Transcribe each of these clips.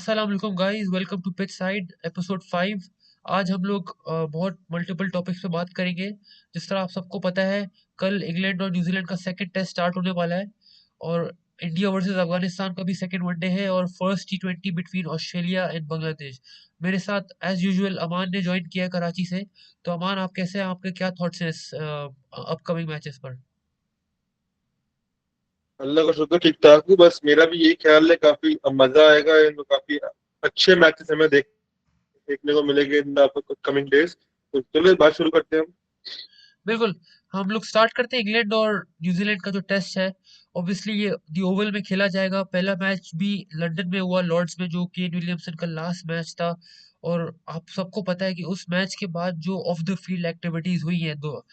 अस्सलाम वालेकुम guys, welcome to pitch side episode 5। आज हम लोग बहुत मल्टीपल टॉपिक्स पे बात करेंगे। जिस तरह आप सबको पता है, कल इंग्लैंड और न्यूजीलैंड का सेकंड टेस्ट स्टार्ट होने वाला है। और इंडिया वर्सेस अफगानिस्तान का भी सेकंड वनडे है और first T20 between Australia and Bangladesh. मेरे साथ एज यूजुअल अमान ने ज्वाइन किया है कराची से। तो अमान, आप कैसे हैं? आपके क्या थॉट्स हैं इस अपकमिंग मैचेस पर? अल्लाह का शुक्र ठीक ठाक हूँ। बस मेरा भी यही ख्याल है, काफी मजा आएगा इनमें, काफी अच्छे मैचेस हमें देखने को मिलेंगे इन कमिंग डेज। तो चलो बात शुरू करते हैं हम। बिल्कुल। हम लोग स्टार्ट करते हैं इंग्लैंड और न्यूजीलैंड का जो टेस्ट है। ऑब्वियसली ये दी ओवल में खेला जाएगा। पहला मैच भी लंदन में हुआ, लॉर्ड्स में, जो केन विलियमसन का लास्ट मैच था। और आप सबको पता है कि उस मैच के बाद जो ऑफ द फील्ड एक्टिविटीज हुई है, दो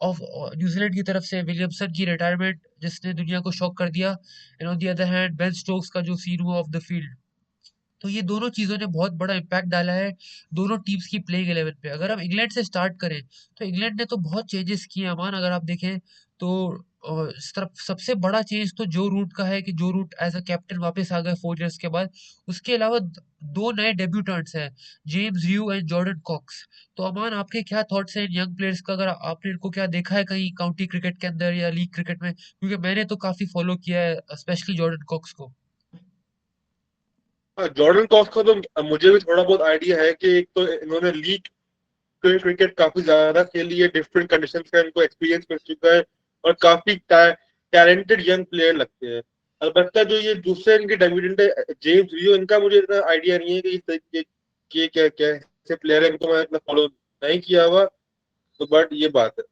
ऑफ न्यूजीलैंड की तरफ से विलियमसन की रिटायरमेंट जिसने दुनिया को शॉक कर दिया, and on the other hand Ben Stokes का जो सीन हुआ ऑफ द फील्ड। तो ये दोनों चीज़ों ने बहुत बड़ा इम्पैक्ट डाला है दोनों टीम्स की प्लेइंग 11 पे। अगर हम इंग्लैंड से स्टार्ट करें, तो इंग्लैंड ने तो बहुत चेंजेस किए हैं अमान। अगर आप देखें तो इस तरफ सबसे बड़ा चेंज तो जो रूट का है कि जो रूट एज अ कैप्टन वापस आ गए 4 इयर्स के बाद। उसके अलावा दो नए डेब्यूटेंट्स हैं, James Drew and Jordan Cox. तो अमान, आपके क्या थॉट्स हैं इन यंग प्लेयर्स का? अगर आपने इनको क्या देखा है कहीं काउंटी क्रिकेट के अंदर या लीग क्रिकेट में, क्योंकि मैंने तो काफी फॉलो किया है, स्पेशली जॉर्डन कॉक्स को। हाँ, जॉर्डन कॉक्स का तो मुझे भी थोड़ा बहुत आइडिया है कि एक तो इन्होंने लीग क्रिकेट काफी ज्यादा खेली है, डिफरेंट कंडीशन का इनको एक्सपीरियंस मिल चुका है और काफी टैलेंटेड यंग प्लेयर लगते हैं। अलबत्ता जो ये दूसरे इनके डेब्यूटेंट है जेम्स रियो, इनका मुझे इतना आइडिया नहीं है कि इस तरीके के क्या कैसे प्लेयर है, इनको मैं इतना फॉलो नहीं किया हुआ। तो बट ये बात है।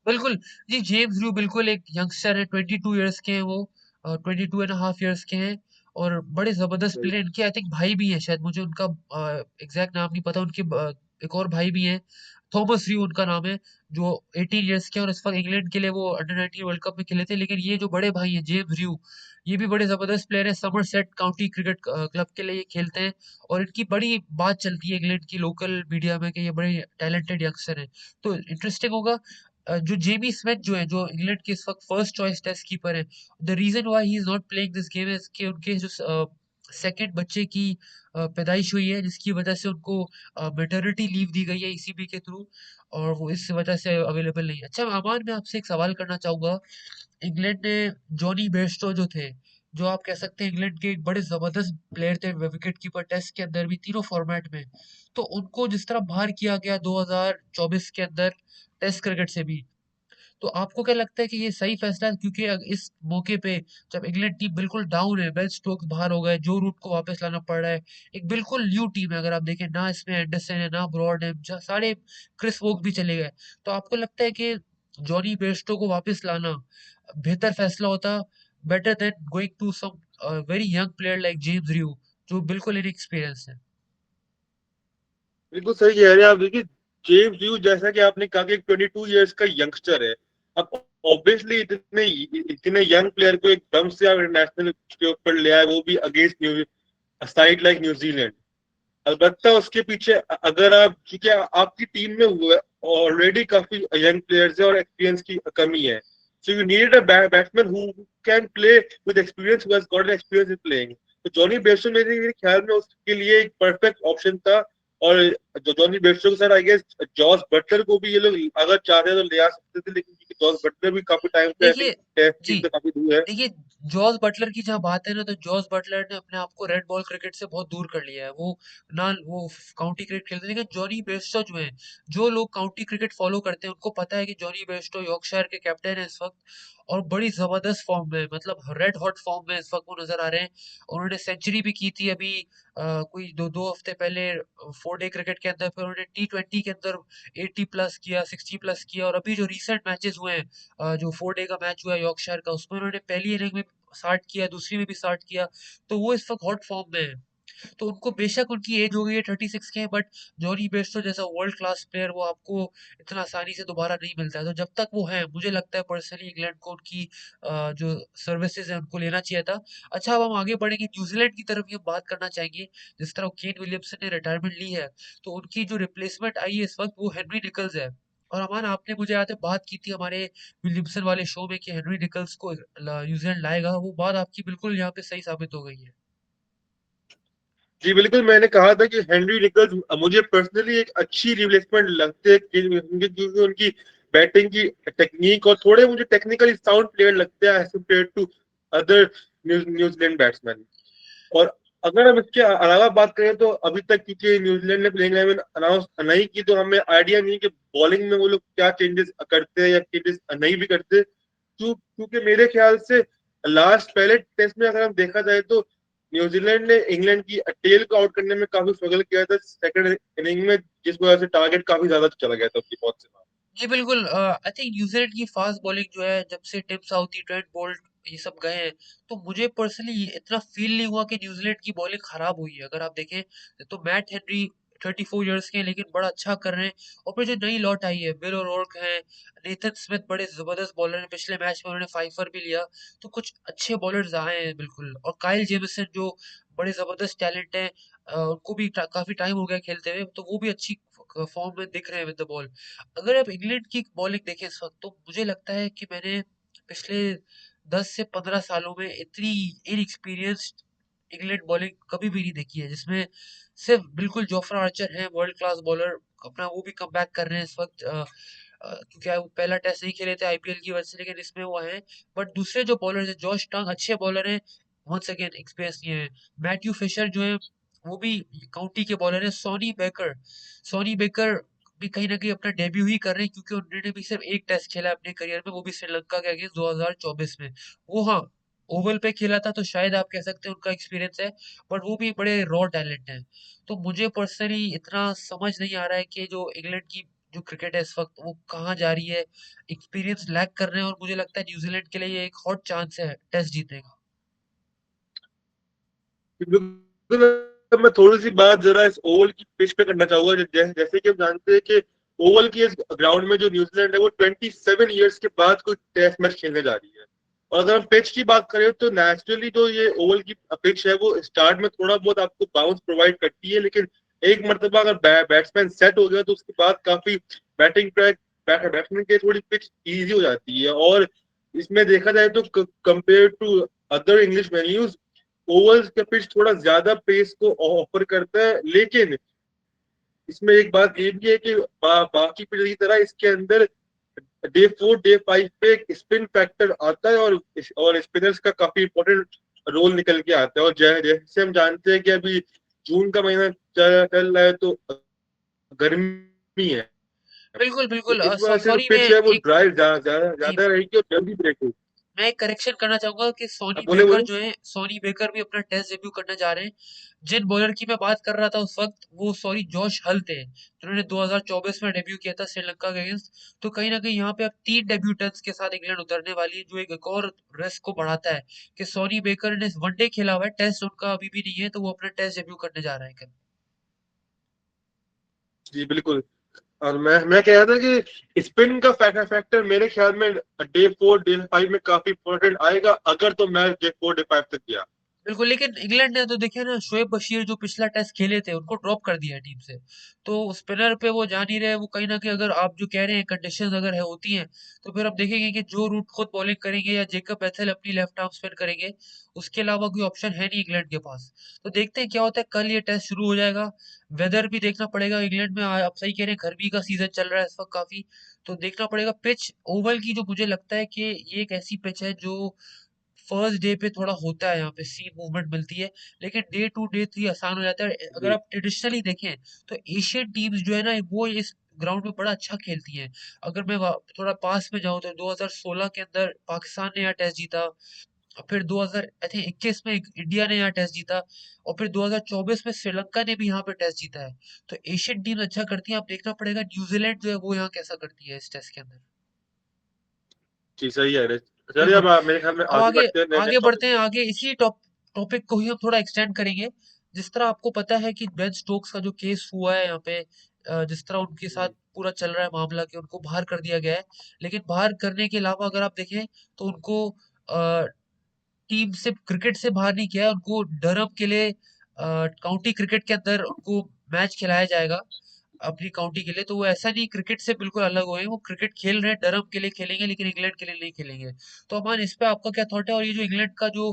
बिल्कुल। जी, जेम्स ड्रू बिल्कुल एक यंगस्टर है, 22 इयर्स के हैं वो, 22.5 इयर्स के हैं। और बड़े जबरदस्त प्लेयर। इनके आई थिंक भाई भी है, शायद मुझे उनका एग्जैक्ट नाम नहीं पता। उनके एक और भाई भी है, थॉमस ड्रू उनका नाम है, जो 18 इयर्स के हैं। और इस वक्त इंग्लैंड के लिए वो अंडर 19 वर्ल्ड कप में खेले थे। लेकिन ये जो बड़े भाई हैं जेम्स ड्रू, ये भी बड़े जबरदस्त प्लेयर है। समरसेट काउंटी क्रिकेट क्लब के लिए ये खेलते हैं। और इनकी बड़ी बात चलती है इंग्लैंड की लोकल मीडिया में कि ये बड़े टैलेंटेड यंगस्टर हैं। तो इंटरेस्टिंग होगा। जो जेमी स्मिथ जो है, जो इंग्लैंड के इस वक्त फर्स्ट चॉइस टेस्ट कीपर है, the reason why he is not playing this game is कि उनके जो सेकंड बच्चे की पैदाइश हुई है, जिसकी वजह से उनको मैटरनिटी लीव दी गई है ईसीबी के थ्रू। और वो इस वजह से अवेलेबल नहीं है। अच्छा अमान, मैं आपसे एक सवाल करना चाहूंगा। इंग्लैंड ने जॉनी बेयरस्टो जो थे, जो आप कह सकते हैं इंग्लैंड के एक बड़े जबरदस्त प्लेयर थे, विकेट कीपर, टेस्ट के अंदर भी तीनों फॉर्मेट में। तो उनको जिस तरह बाहर किया गया 2024 के अंदर टेस्ट क्रिकेट से भी, तो आपको क्या लगता है कि ये सही फैसला है? क्योंकि इस मौके पे जब इंग्लैंड टीम बिल्कुल डाउन है, बेन स्टोक्स बाहर हो गए, जो रूट को वापस लाना पड़ रहा है, एक बिल्कुल न्यू टीम है। अगर आप देखें ना, इसमें एंडरसन है ना ब्रॉड है, सारे क्रिस वोक भी चले गए। तो आपको लगता है कि जॉनी बेयरस्टो को वापस लाना बेहतर फैसला होता, better than going to some very young player like James Drew, जो बिल्कुल इनएक्सपीरियंस है? बिल्कुल सही कह रहे हैं आप। देखिए, जेम्स ड्यू जैसा कि आपने कहा कि 22 इयर्स का यंगस्टर है। अब ऑब्वियसली इतने इतने यंग प्लेयर को एकदम से आप इंटरनेशनल के ऊपर ले आए, वो भी against new side like New Zealand. अलबत्ता उसके पीछे अगर आप, क्योंकि आपकी टीम में हुआ ऑलरेडी काफी यंग प्लेयर्स है और एक्सपीरियंस की कमी है, so you need a batsman who can play with experience, who has got experience in playing. तो जॉनी बेयरस्टो मेरे ख्याल में उसके लिए एक परफेक्ट ऑप्शन था। और जो जॉनी बेयरस्टो के साथ आई गेस जॉस बटलर को भी ये लोग अगर चाहते तो ले आ सकते थे, लेकिन क्योंकि जॉस बटलर भी काफी टाइम से आई थिंक देखिए टेस्ट टीम जी, से काफी दूर है। देखिए, जॉस बटलर की जहाँ बात है ना, तो जॉस बटलर ने अपने आप को रेड बॉल क्रिकेट से बहुत दूर कर लिया है। वो ना वो काउंटी क्रिकेट खेलते हैं। लेकिन जॉनी बेयरस्टो जो है, जो लोग काउंटी क्रिकेट फॉलो करते हैं उनको पता है कि जॉनी बेयरस्टो यॉर्कशायर के कैप्टन है इस वक्त। और बड़ी जबरदस्त फॉर्म में, मतलब रेड हॉट फॉर्म में इस वक्त वो नजर आ रहे हैं। उन्होंने सेंचुरी भी की थी अभी कोई दो दो हफ्ते पहले 4 डे क्रिकेट के अंदर। फिर उन्होंने T20 के अंदर 80+ किया, 60+ किया। और अभी जो रिसेंट मैचेस हुए हैं, जो 4 डे का मैच हुआ है यॉर्कशायर का, उसमें उन्होंने पहली इनिंग में 60 किया, दूसरी में भी 60 किया। तो वो इस वक्त हॉट फॉर्म में है। तो उनको बेशक उनकी एज हो गई है 36 के, बट जॉनी बेस्टो जैसा वर्ल्ड क्लास प्लेयर वो आपको इतना आसानी से दोबारा नहीं मिलता है। तो जब तक वो है, मुझे लगता है पर्सनली इंग्लैंड को उनकी जो सर्विसेज है उनको लेना चाहिए था। अच्छा, अब हम आगे बढ़ेंगे न्यूजीलैंड की तरफ, ये बात करना चाहेंगे। जिस तरह केन विलियमसन ने रिटायरमेंट ली है, तो उनकी जो रिप्लेसमेंट आई है इस वक्त, वो हेनरी निकल्स है। और अमान, आपने मुझे याद है बात की थी हमारे विलियमसन वाले शो में कि हेनरी निकल्स को न्यूजीलैंड लाएगा। वो बात आपकी बिल्कुल यहाँ पे सही साबित हो गई है। जी बिल्कुल, मैंने कहा था कि हेनरी निकल्स मुझे पर्सनली एक अच्छी रिप्लेसमेंट लगते हैं क्योंकि उनकी बैटिंग की टेक्निक और थोड़े मुझे टेक्निकली साउंड प्लेयर लगते हैं as compare to other New Zealand batsman. और अगर हम इसके अलावा बात करें तो अभी तक क्योंकि न्यूजीलैंड ने प्लेइंग 11 अनाउंस नहीं की तो हमें आइडिया नहीं कि बॉलिंग में वो लोग क्या चेंजेस करते हैं या चेंजेस नहीं भी करते, क्योंकि मेरे ख्याल से लास्ट पहले टेस्ट में अगर हम देखा जाए तो न्यूजीलैंड ने इंग्लैंड की टेल को आउट करने में काफी स्ट्रगल किया था सेकंड इनिंग में, जिस वजह से टारगेट काफी ज्यादा चला गया था उनकी बहुत से बार। जी बिल्कुल, आई थिंक न्यूजीलैंड की फास्ट बॉलिंग जो है जब से टिम साउथी, ट्रेंट बोल्ट ये सब गए हैं, तो मुझे पर्सनली इतना फील नहीं हुआ कि न्यूजीलैंड की बॉलिंग खराब हुई है। अगर आप देखें तो मैट हेनरी 34 इयर्स के हैं लेकिन बड़ा अच्छा कर रहे हैं। और फिर जो नई लौट आई है, बिल ओरॉक है, नेथन स्मिथ बड़े जबरदस्त बॉलर हैं, पिछले मैच में उन्होंने फाइफर भी लिया। तो कुछ अच्छे बॉलर्स आए हैं बिल्कुल। और काइल जेमिसन जो बड़े जबरदस्त टैलेंट है, उनको भी काफी टाइम हो गया खेलते हुए, तो वो भी अच्छी फॉर्म में दिख रहे हैं विद द बॉल। अगर आप इंग्लैंड की बॉलिंग देखें इस वक्त, तो मुझे लगता है कि मैंने पिछले 10 से 15 सालों में इतनी इनएक्सपीरियंस्ड इंग्लैंड बॉलिंग कभी भी नहीं देखी है, जिसमें सिर्फ बिल्कुल जोफ्रा आर्चर है वर्ल्ड क्लास बॉलर, अपना वो भी कम बैक कर रहे हैं इस वक्त, क्योंकि वो पहला टेस्ट नहीं खेले थे आईपीएल की वजह से, लेकिन इसमें वो हैं। बट दूसरे जो बॉलर हैं, जॉश टंग अच्छे बॉलर हैं, वंस अगेन एक्सपीरियंस नहीं है। मैथ्यू फिशर जो है वो भी काउंटी के बॉलर हैं। सोनी बेकर भी कहीं ना कहीं अपना डेब्यू ही कर रहे हैं, क्योंकि उन्होंने भी सिर्फ एक टेस्ट खेला है अपने करियर में, वो भी श्रीलंका के अगेंस्ट 2024 में। वो हाँ, ओवल पे खेला था, तो शायद आप कह सकते हैं उनका एक्सपीरियंस है, बट वो भी बड़े रॉ टैलेंट हैं। तो मुझे पर्सनली इतना समझ नहीं आ रहा है कि जो इंग्लैंड की जो क्रिकेट है इस वक्त वो कहाँ जा रही है। एक्सपीरियंस लैक कर रहे हैं, और मुझे लगता है न्यूजीलैंड के लिए ये एक हॉट चांस है टेस्ट जीतने का। बिल्कुल, मैं थोड़ी सी बात जरा इस ओवल की पिच पे करना चाहूंगा। जैसे कि हम जानते हैं कि ओवल की इस ग्राउंड में जो न्यूजीलैंड है वो 27 ईयर्स के बाद कोई टेस्ट मैच खेलने जा रही है। और अगर हम पिच की बात करें तो नेचुरली जो ये ओवल की पिच है वो स्टार्ट में थोड़ा बहुत आपको बाउंस प्रोवाइड करती है, लेकिन एक मरतबा अगर बैट्समैन सेट हो गया तो उसके बाद काफी बैटिंग ट्रैक बैट्समैन के थोड़ी पिच इजी हो जाती है। और इसमें देखा जाए तो compare to other English venues ovals का पिच थोड़ा ज्यादा पेस को ऑफर करता है, लेकिन इसमें एक बात ये भी है कि बाकी पिच की तरह इसके अंदर डे 4 डे 5 पे एक स्पिन फैक्टर आता है, और स्पिनर्स का काफी इंपॉर्टेंट रोल निकल के आता है। और जैसे हम जानते हैं कि अभी जून का महीना चल रहा है तो गर्मी है, बिल्कुल तो बिल्कुल, इस वजह से जो सॉरी, मैं पिच है वो एक ड्राइव ज्यादा जी, ज्यादा रहेगी और जल्दी ब्रेक होगी। मैं एक करेक्शन करना चाहूंगा कि सोनी अब बोले बेकर बोले। जो है, सोनी बेकर भी अपना टेस्ट डेब्यू करने जा रहे हैं। जिन बॉलर की मैं बात कर रहा था उस वक्त, वो सॉरी जॉश हल थे, जिन्होंने 2024 में डेब्यू किया था श्रीलंका के अगेंस्ट। तो कहीं ना कहीं यहाँ पे अब 3 डेब्यूटेंट्स के साथ इंग्लैंड उतरने वाली है, जो एक और रिस्क को बढ़ाता है कि सोनी बेकर ने वनडे खेला हुआ है, टेस्ट उनका अभी भी नहीं है, तो वो अपना टेस्ट डेब्यू करने जा रहे हैं। जी बिल्कुल। और मैं कह रहा था कि स्पिन का फैक्टर मेरे ख्याल में डे 4 डे 5 में काफी इंपॉर्टेंट आएगा, अगर तो मैच डे 4 डे 5 तक गया। बिल्कुल, लेकिन इंग्लैंड ने तो देखिए ना, शोएब बशीर जो पिछला टेस्ट खेले थे उनको ड्रॉप कर दिया है टीम से। तो स्पिनर पे वो जा नहीं रहे। वो कहीं ना कहीं, अगर आप जो कह रहे हैं कंडीशंस अगर है होती हैं, तो फिर आप देखेंगे कि जो रूट खुद बॉलिंग करेंगे या जेकब बेथेल अपनी लेफ्ट आर्म स्पिन करेंगे, उसके अलावा कोई ऑप्शन है नहीं इंग्लैंड के पास। तो देखते हैं क्या होता है, कल ये टेस्ट शुरू हो जाएगा। वेदर भी देखना पड़ेगा इंग्लैंड में, आप सही कह रहे हैं, गर्मी का सीजन चल रहा है इस वक्त काफी। तो देखना पड़ेगा पिच ओवल की, जो मुझे लगता है कि ये एक ऐसी पिच है जो फर्स्ट डे पे थोड़ा होता है, यहाँ पे सीम मूवमेंट मिलती है, लेकिन डे 2 डे 3 आसान हो जाता है। अगर जी आप ट्रेडिशनली देखें तो एशियन टीम्स जो है ना, वो इस ग्राउंड में बड़ा अच्छा खेलती हैं। अगर मैं थोड़ा पास में जाऊं तो 2016 के अंदर पाकिस्तान ने यहाँ टेस्ट जीता, और फिर 2000 आई थिंक 21 में इंडिया ने यहाँ टेस्ट जीता, और फिर 2024 में श्रीलंका ने भी यहाँ पे टेस्ट जीता है। तो एशियन टीम अच्छा करती है। आप देखना पड़ेगा न्यूजीलैंड जो है वो यहाँ कैसा करती है इस टेस्ट के अंदर। जी सही है। चलिए बिल्कुल। अब मेरे ख्याल में अब आगे आगे बढ़ते हैं आगे नेक्स्ट टॉपिक। बढ़ते हैं, आगे इसी टॉपिक को ही हम थोड़ा एक्सटेंड करेंगे। जिस तरह आपको पता है कि बेन स्टोक्स का जो केस हुआ है यहाँ पे, जिस तरह उनके साथ पूरा चल रहा है मामला कि उनको बाहर कर दिया गया है, लेकिन बाहर करने के अलावा अगर आप देखें तो उनको टीम से, क्रिकेट से बाहर नहीं किया है, उनको डरहम के लिए काउंटी क्रिकेट के अंदर उनको मैच खिलाया जाएगा। अपनी काउंटी के लिए, तो वो ऐसा नहीं क्रिकेट से बिल्कुल अलग हुए हैं, वो क्रिकेट खेल रहे हैं, डरहम के लिए खेलेंगे लेकिन इंग्लैंड के लिए नहीं खेलेंगे। तो अमान, इस पे आपका क्या थॉट है? और ये जो इंग्लैंड का जो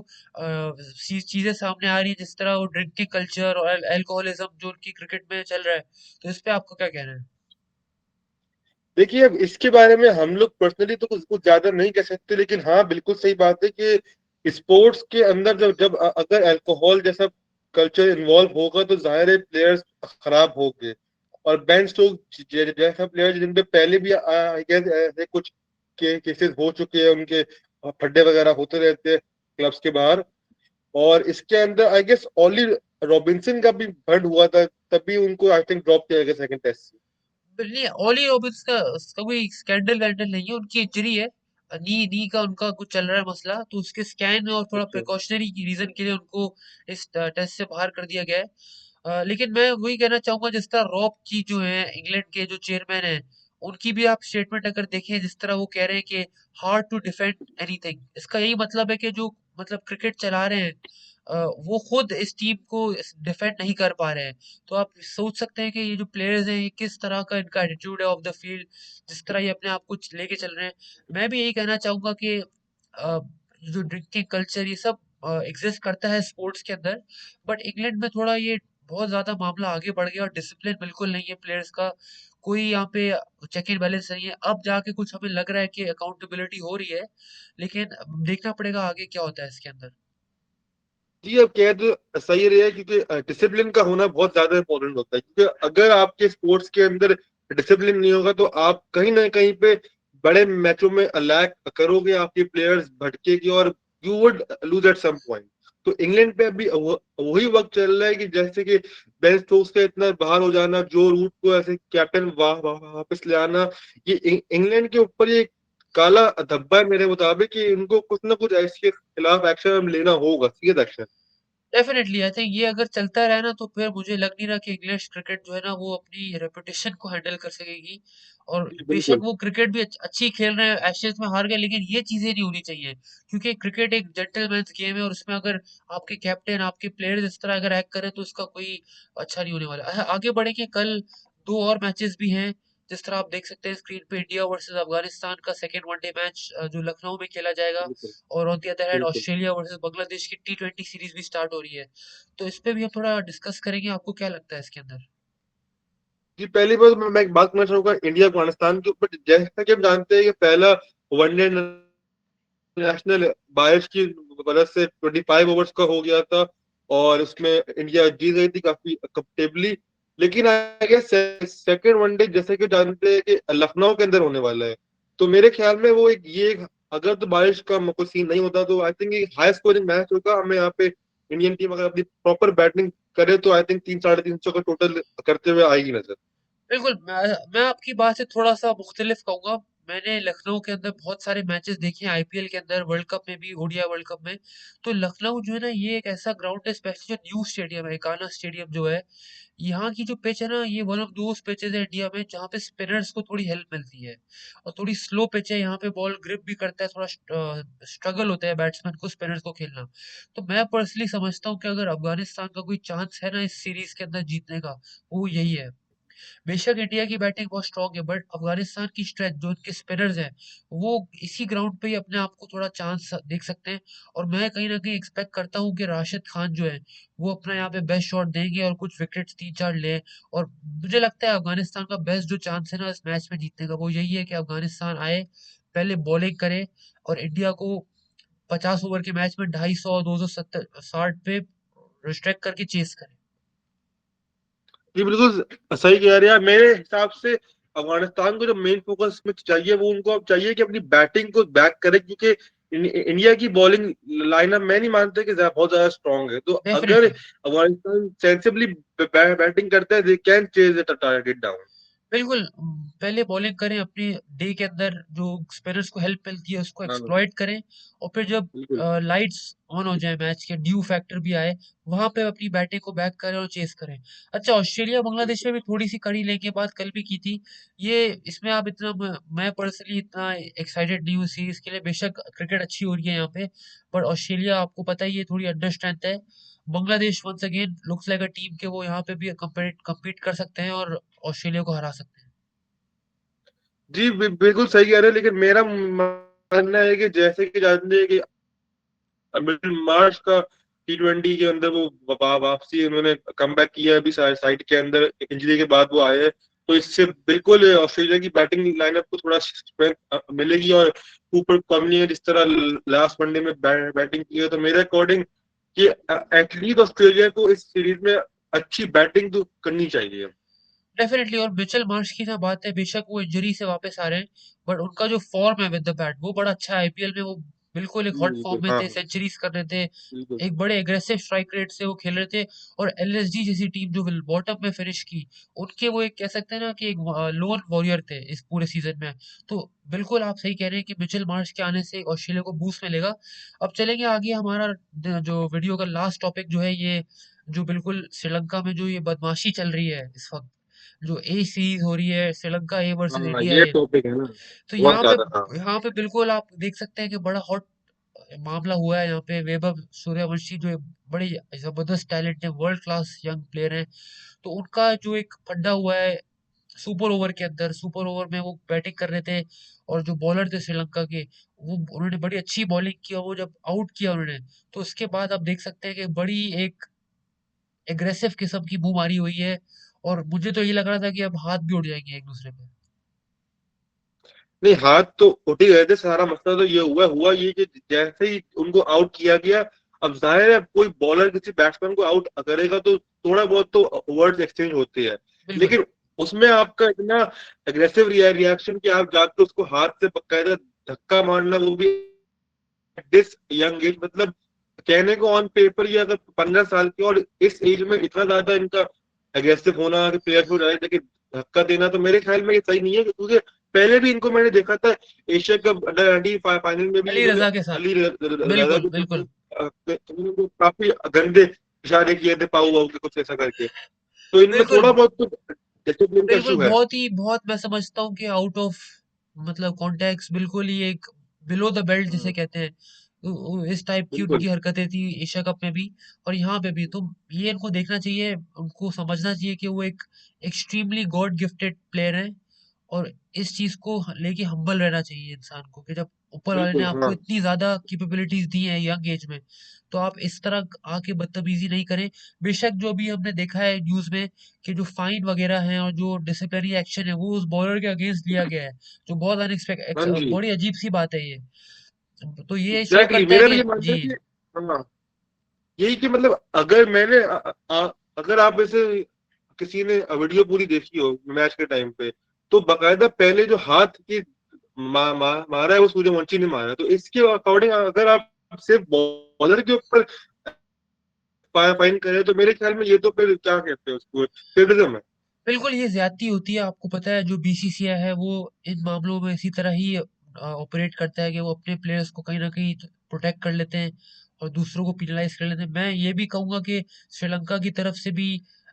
चीजें सामने आ रही है, जिस तरह वो ड्रिंकिंग कल्चर और अल्कोहलिज्म जो उनकी क्रिकेट में चल रहा है, तो इस पे आपका क्या कहना है? देखिए, अब इसके बारे में हम लोग पर्सनली तो कुछ कुछ ज्यादा नहीं कह सकते, लेकिन हाँ बिल्कुल सही बात है कि स्पोर्ट्स के अंदर जब जब अगर अल्कोहल जैसा कल्चर इन्वॉल्व होगा तो जाहिर है प्लेयर्स खराब होंगे। और बेन स्टोक्स जैसा प्लेयर जिन पे पहले भी आई गेस ऐसे कुछ केसेस हो चुके हैं, उनके फड्डे वगैरह होते रहते हैं क्लब्स के बाहर। और इसके अंदर आई गेस ओली रॉबिन्सन का भी फंड हुआ था, तभी उनको आई थिंक ड्रॉप किया गया सेकंड टेस्ट से। नहीं, ओली रॉबिन्स का उसका कोई स्कैंडल वैंडल नहीं है, उनकी इंजरी है, नी नी का उनका कुछ चल रहा है मसला, तो उसके स्कैन और थोड़ा अच्छा। प्रिकॉशनरी की रीजन के लिए उनको इस टेस्ट से बाहर कर दिया गया है। लेकिन मैं वही कहना चाहूंगा, जिस तरह रॉब की जो है इंग्लैंड के जो चेयरमैन है, उनकी भी आप स्टेटमेंट अगर देखें, जिस तरह वो कह रहे हैं कि हार्ड टू डिफेंड एनीथिंग, इसका यही मतलब है कि जो मतलब क्रिकेट चला रहे हैं, वो खुद इस टीम को डिफेंड नहीं कर पा रहे हैं। तो आप सोच सकते हैं कि ये जो प्लेयर्स हैं, ये किस तरह का इनका एटीट्यूड है ऑफ द फील्ड, जिस तरह ये अपने आप को लेके चल रहे हैं। मैं भी यही कहना चाहूंगा कि जो ड्रिंकिंग कल्चर ये सब एग्जिस्ट करता है स्पोर्ट्स के अंदर, बट इंग्लैंड में थोड़ा ये बहुत ज्यादा मामला आगे बढ़ गया और डिसिप्लिन बिल्कुल नहीं है प्लेयर्स का, कोई यहाँ पे चेक एंड बैलेंस नहीं है। अब जाके कुछ हमें लग रहा है कि अकाउंटेबिलिटी हो रही है, लेकिन अब देखना पड़ेगा आगे क्या होता है इसके अंदर। जी, अब कह तो सही रही है, क्योंकि डिसिप्लिन का होना बहुत ज्यादा इंपॉर्टेंट होता है, क्योंकि अगर आपके स्पोर्ट्स के अंदर डिसिप्लिन नहीं होगा तो आप कहीं ना कहीं पे बड़े मैचों में लैग करोगे, आपके प्लेयर्स भटकेगी और you would lose at some point. तो इंग्लैंड पे अभी वही वक्त चल रहा है कि जैसे कि बेन स्टोक्स का इतना बाहर हो जाना, जो रूट को ऐसे कैप्टन वापस ले आना, ये इंग्लैंड के ऊपर ये काला धब्बा है मेरे मुताबिक, कि इनको कुछ ना कुछ ऐसे खिलाफ एक्शन लेना होगा, serious action. Definitely I think ये अगर चलता रहे ना, तो फिर मुझे लग नहीं रहा कि इंग्लिश क्रिकेट जो है ना वो अपनी रेपुटेशन को हैंडल कर सकेगी। और जी बेशक बिल्कुल। वो क्रिकेट भी अच्छी खेल रहे हैं, एशेज में हार गए, लेकिन ये चीजें नहीं होनी चाहिए, क्योंकि क्रिकेट एक जेंटलमैन्स गेम है, और उसमें अगर आपके कैप्टन आपके प्लेयर्स इस तरह अगर एक्ट करें तो इसका कोई अच्छा नहीं होने वाला है। आगे बढ़ेंगे, कल दो और मैचेस भी हैं, जिस तरह आप देख सकते हैं स्क्रीन पे, इंडिया वर्सेस अफगानिस्तान का सेकेंड वनडे मैच जो लखनऊ में खेला जाएगा, बिल्कुल। और ऑन द अदर हैंड बिल्कुल। ऑस्ट्रेलिया वर्सेस बांग्लादेश की T20 सीरीज भी स्टार्ट हो रही है। तो इस पे भी हम थोड़ा डिस्कस करेंगे, आपको क्या लगता है इसके अंदर? जी, पहली बात मैं एक बात करना चाहूंगा इंडिया अफगानिस्तान के ऊपर। जैसा कि हम जानते हैं कि पहला वनडे नेशनल बारिश की वजह से 25 ओवर्स का हो गया था, और उसमें इंडिया जीत गई थी काफी कंफर्टेबली। लेकिन आई गेस सेकंड वनडे जैसे कि जानते हैं कि लखनऊ के अंदर होने वाला है, तो मेरे ख्याल में वो एक अगर तो बारिश का कोई सीन नहीं होता तो आई थिंक एक हाई स्कोरिंग मैच होगा। हमें यहाँ पे इंडियन टीम अगर अपनी प्रॉपर बैटिंग करे तो आई थिंक 300-350 का टोटल करते हुए आएगी नजर। बिल्कुल, मैं आपकी बात से थोड़ा सा मुख्तलिफ कहूंगा। मैंने लखनऊ के अंदर बहुत सारे मैचेस देखे हैं, आईपीएल के अंदर, वर्ल्ड कप में भी, ओडीआई वर्ल्ड कप में। तो लखनऊ जो है ना, ये एक ऐसा ग्राउंड है, स्पेशली जो न्यू स्टेडियम है, इकाना स्टेडियम जो है, यहाँ की जो पिच है ना, ये वन ऑफ दोज पिचेस है इंडिया में जहाँ पे स्पिनर्स को थोड़ी हेल्प मिलती है, और थोड़ी स्लो पिच है, यहाँ पे बॉल ग्रिप भी करता है, थोड़ा स्ट्रगल होता है बैट्समैन को स्पिनर्स को खेलना। तो मैं पर्सनली समझता हूँ कि अगर अफगानिस्तान का कोई चांस है ना इस सीरीज के अंदर जीतने का, वो यही है। बेशक इंडिया की बैटिंग बहुत स्ट्रांग है, बट अफगानिस्तान की स्ट्रेंथ जो उनके स्पिनर्स हैं, वो इसी ग्राउंड पे ही अपने आप को थोड़ा चांस देख सकते हैं। और मैं कहीं ना कहीं एक्सपेक्ट करता हूँ कि राशिद खान जो है, वो अपना यहाँ पे बेस्ट शॉट देंगे और कुछ विकेट्स 3-4 ले। और मुझे लगता है अफगानिस्तान का बेस्ट जो चांस है ना इस मैच में जीतने का, वो यही है कि अफगानिस्तान आए, पहले बॉलिंग करे, और इंडिया को 50 ओवर के मैच में 250 270 60 पे रिस्ट्रिक्ट करके चेस करे। जी बिल्कुल सही कह रहे हैं। मेरे हिसाब से अफगानिस्तान को जो मेन फोकस में चाहिए, वो उनको अब चाहिए कि अपनी बैटिंग को बैक करे, क्योंकि इंडिया की बॉलिंग लाइनअप मैं नहीं मानता कि बहुत ज्यादा स्ट्रांग है। तो अगर डेफिनेटली, अफगानिस्तान सेंसिबली बैटिंग करता है, they can chase the target down. बिल्कुल। पहले बॉलिंग करें, अपनी डे के अंदर जो स्पिनर्स को हेल्प मिलती है उसको हाँ एक्सप्लॉइट करें, और फिर जब बिल्कुल। लाइट्स ऑन हो जाए, मैच के ड्यू फैक्टर भी आए, वहां पे अपनी बैटिंग को बैक करें और चेस करें। अच्छा, ऑस्ट्रेलिया बांग्लादेश में भी थोड़ी सी कड़ी लेके बात कल भी की थी, ये इसमें आप इतना मैं पर्सनली इतना एक्साइटेड नहीं हूँ सीरीज के लिए। बेशक क्रिकेट अच्छी हो रही है यहाँ पे, पर ऑस्ट्रेलिया आपको पता ही है थोड़ी अंडर स्ट्रेंथ है, Bangladesh once again looks like a team के वो यहाँ पे भी compete कर सकते हैं और ऑस्ट्रेलिया को हरा सकते हैं। जी बिल्कुल सही कह रहे हैं, लेकिन मेरा मानना है कि जैसे कि जानते हैं कि मिडिल मार्च का T20 के अंदर वो वापसी उन्होंने कमबैक किया अभी साइड के अंदर इंजरी के बाद वो आए हैं, तो इससे बिल्कुल ऑस्ट्रेलिया की बैटिंग लाइनअप को थोड़ा स्ट्रेंथ मिलेगी। और ऊपर कमली ने जिस तरह लास्ट वनडे में बैटिंग की है, तो मेरे अकॉर्डिंग कि एटलीस्ट ऑस्ट्रेलिया को इस सीरीज में अच्छी बैटिंग तो करनी चाहिए। डेफिनेटली। और मिचेल मार्श की ना बात है, बेशक वो इंजरी से वापस आ रहे हैं, बट उनका जो फॉर्म है विद द बैट वो बड़ा अच्छा है। आईपीएल में वो बिल्कुल एक हॉट बिल्कुल फॉर्म में हाँ थे, हाँ, सेंचुरीज कर रहे थे, बिल्कुल एक बड़े एग्रेसिव स्ट्राइक रेट से वो खेल रहे थे। और एलएसजी जैसी टीम जो बॉटम में फिनिश की, उनके वो एक कह सकते हैं ना कि एक लोन वॉरियर थे इस पूरे सीजन में। तो बिल्कुल आप सही कह रहे हैं कि मिचेल मार्श के आने से ऑस्ट्रेलिया को बूस्ट मिलेगा। अब चलेंगे आगे, हमारा जो वीडियो का लास्ट टॉपिक जो है ये, जो बिल्कुल श्रीलंका में जो ये बदमाशी चल रही है इस वक्त, जो ए सीरीज हो रही है श्रीलंका ए वर्सेस हाँ, इंडिया ये ए। टॉपिक है ना, तो बहुत ज्यादा हाँ। यहाँ पे बिल्कुल आप देख सकते हैं कि बड़ा हॉट मामला हुआ है यहाँ पे। वैभव सूर्यवंशी जो एक बड़ी जबरदस्त टैलेंट है, वर्ल्ड क्लास यंग प्लेयर है, तो उनका जो एक फंडा हुआ है सुपर ओवर के अंदर, सुपर ओवर में वो बैटिंग कर रहे थे, और जो बॉलर थे श्रीलंका के, वो उन्होंने बड़ी अच्छी बॉलिंग की, और वो जब आउट किया उन्होंने, तो उसके बाद आप देख सकते हैं कि बड़ी एक एग्रेसिव किस्म की मुंह मारी हुई है। और मुझे तो ये लग रहा था कि अब हाथ भी उड़ जाएंगे एक दूसरे पे। नहीं, हाथ तो उठ ही गए थे, सारा मसला तो ये हुआ हुआ ये कि जैसे ही उनको आउट किया गया, अब जाहिर है कोई बॉलर किसी बैट्समैन को आउट करेगा तो थोड़ा बहुत तो वर्ड्स एक्सचेंज होते हैं, बिल्कुल लेकिन उसमें आपका इतना एग्रेसिव रिएक्शन कि आप जाके उसको हाथ से बकायदा धक्का मारना, वो भी दिस यंग एज, मतलब कहने को ऑन पेपर ये अगर 15 साल के और इस एज में इतना ज्यादा इनका एग्रेसिव होना कि प्लेयर को लेकिन धक्का देना, तो मेरे ख्याल में ये सही नहीं है, क्योंकि पहले भी इनको मैंने देखा था एशिया कप अंडर 19 फाइनल में भी अली इन्होंने रजा के साथ। अली रजा बिल्कुल के बिल्कुल। इन्होंने काफी गंदे इशारे किए थे पाऊ वाऊ के कुछ ऐसा करके, तो इनमें बिल्कुल थोड़ा बहुत तो डिसिप्लिन का बिल्कुल इशू है। बहुत मैं समझता हूँ कि आउट ऑफ मतलब कॉन्टेक्स्ट, बिल्कुल ही एक बिलो द बेल्ट जिसे कहते हैं, इस टाइप की बिल्कुल उनकी हरकतें थी एशिया कप में भी और यहाँ पे भी। तो ये इनको देखना चाहिए, उनको समझना चाहिए कि वो एक एक्सट्रीमली गॉड गिफ्टेड प्लेयर है, और इस चीज को लेके हम्बल रहना चाहिए इंसान को, कि जब ऊपर वाले ने बिल्कुल आपको हाँ। इतनी ज्यादा कैपेबिलिटीज दी है यंग एज में, तो आप इस तरह आके बदतमीजी नहीं करें। बेशक जो भी हमने देखा है न्यूज में कि जो फाइन वगैरह है और जो डिसिप्लिनरी एक्शन है वो उस बॉलर के अगेंस्ट लिया गया है, जो बहुत हाँ अनएक्सपेक्टेड, जी, बड़ी अजीब सी बात है ये। तो ये शो एग्जैक्टली करता है मेरा भी कि ये मानना जी। है कि हाँ, यही कि मतलब अगर मैंने अगर आप ऐसे किसी ने वीडियो पूरी देखी हो मैच के टाइम पे, तो बकायदा पहले जो हाथ की मारा है वो सूर्यवंशी ने मारा, तो इसके अकॉर्डिंग अगर आप सिर्फ बॉलर के ऊपर फाइन करें, तो मेरे ख्याल में ये तो फिर क्या कहते हैं उसको, फेवरिज्म है। बिल्कुल ये ज्यादती होती है। आपको पता है जो बीसीसीआई है वो इन मामलों में इसी तरह ही ऑपरेट करता है कि वो अपने प्लेयर्स को कहीं ना कहीं प्रोटेक्ट कर लेते हैं और दूसरों को पिनलाइज कर लेते हैं। मैं ये भी कहूंगा कि श्रीलंका की तरफ से भी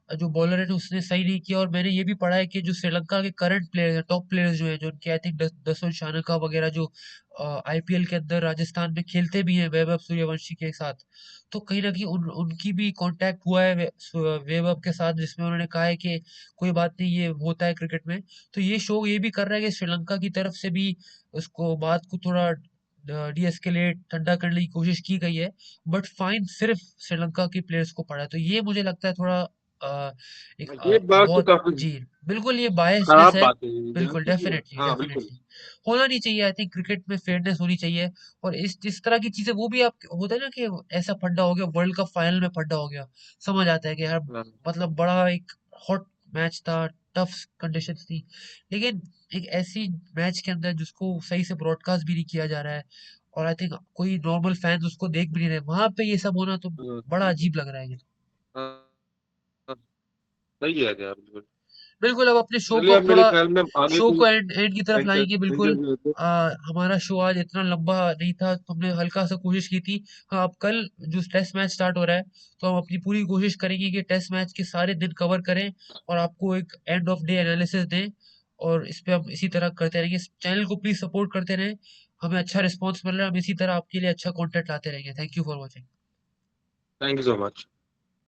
जो बॉलर है उसने सही नहीं किया। और मैंने ये भी पढ़ा है कि जो श्रीलंका के करंट प्लेयर्स हैं, टॉप प्लेयर्स जो हैं, जो उनके आई थिंक दसों शानका वगैरह, जो आईपीएल के अंदर राजस्थान में खेलते भी हैं वैभव सूर्यवंशी के साथ, तो कहीं ना कहीं उनकी भी कांटेक्ट हुआ है वैभव के साथ, जिसमें उन्होंने कहा है कि कोई बात नहीं, ये होता है क्रिकेट में। तो ये शो ये भी कर रहा है कि श्रीलंका की तरफ से भी उसको बात को थोड़ा डीएस्केलेट, ठंडा करने की कोशिश की गई है, बट फाइन सिर्फ श्रीलंका के प्लेयर्स को पड़ा है। तो ये मुझे लगता है थोड़ा एक ये बात तो बहुत काफी जी, बिल्कुल ये बायसनेस खराब है। बात है ये, जहाँ बिल्कुल तक ये डेफिनेटली हाँ बिल्कुल। डेफिनेटली होना नहीं चाहिए। आई थिंक क्रिकेट में फेयरनेस होनी चाहिए। और इस तरह की चीजें वो भी आप होता है ना कि ऐसा फंडा हो गया, वर्ल्ड कप फाइनल में फंडा हो गया, समझ आता है कि यार हाँ, मतलब बड़ा एक हॉट मैच था, टफ कंडीशंस थी, लेकिन एक ऐसी मैच के अंदर जिसको सही से ब्रॉडकास्ट भी नहीं किया जा रहा है, और आई थिंक कोई नॉर्मल फैंस उसको देख भी नहीं रहे, वहां पे ये सब होना तो बड़ा बिल्कुल अजीब लग रहा है ये। हाँ, हाँ, सही है यार बिल्कुल। बिल्कुल अब अपने शो को चलिए, अब अब मेरे थोड़ा ख्याल में आगे शो कोई को एंड की तरफ लाएंगे बिल्कुल। इंटरव्यू होते। हमारा शो आज इतना लंबा नहीं था, तो हमने हल्का सा कोशिश की थी। हाँ, अब कल जो टेस्ट मैच स्टार्ट हो रहा है, तो हम अपनी पूरी कोशिश करेंगे कि टेस्ट मैच के सारे दिन कवर करें और आपको एक एंड ऑफ डे एनालिसिस दें। और इस पे हम इसी तरह करते रहेंगे। इस चैनल को प्लीज सपोर्ट करते रहें, हमें अच्छा रिस्पॉन्स मिल रहा है, हम इसी तरह आपके लिए अच्छा कंटेंट लाते रहेंगे। Thank you for watching. Thank you so much.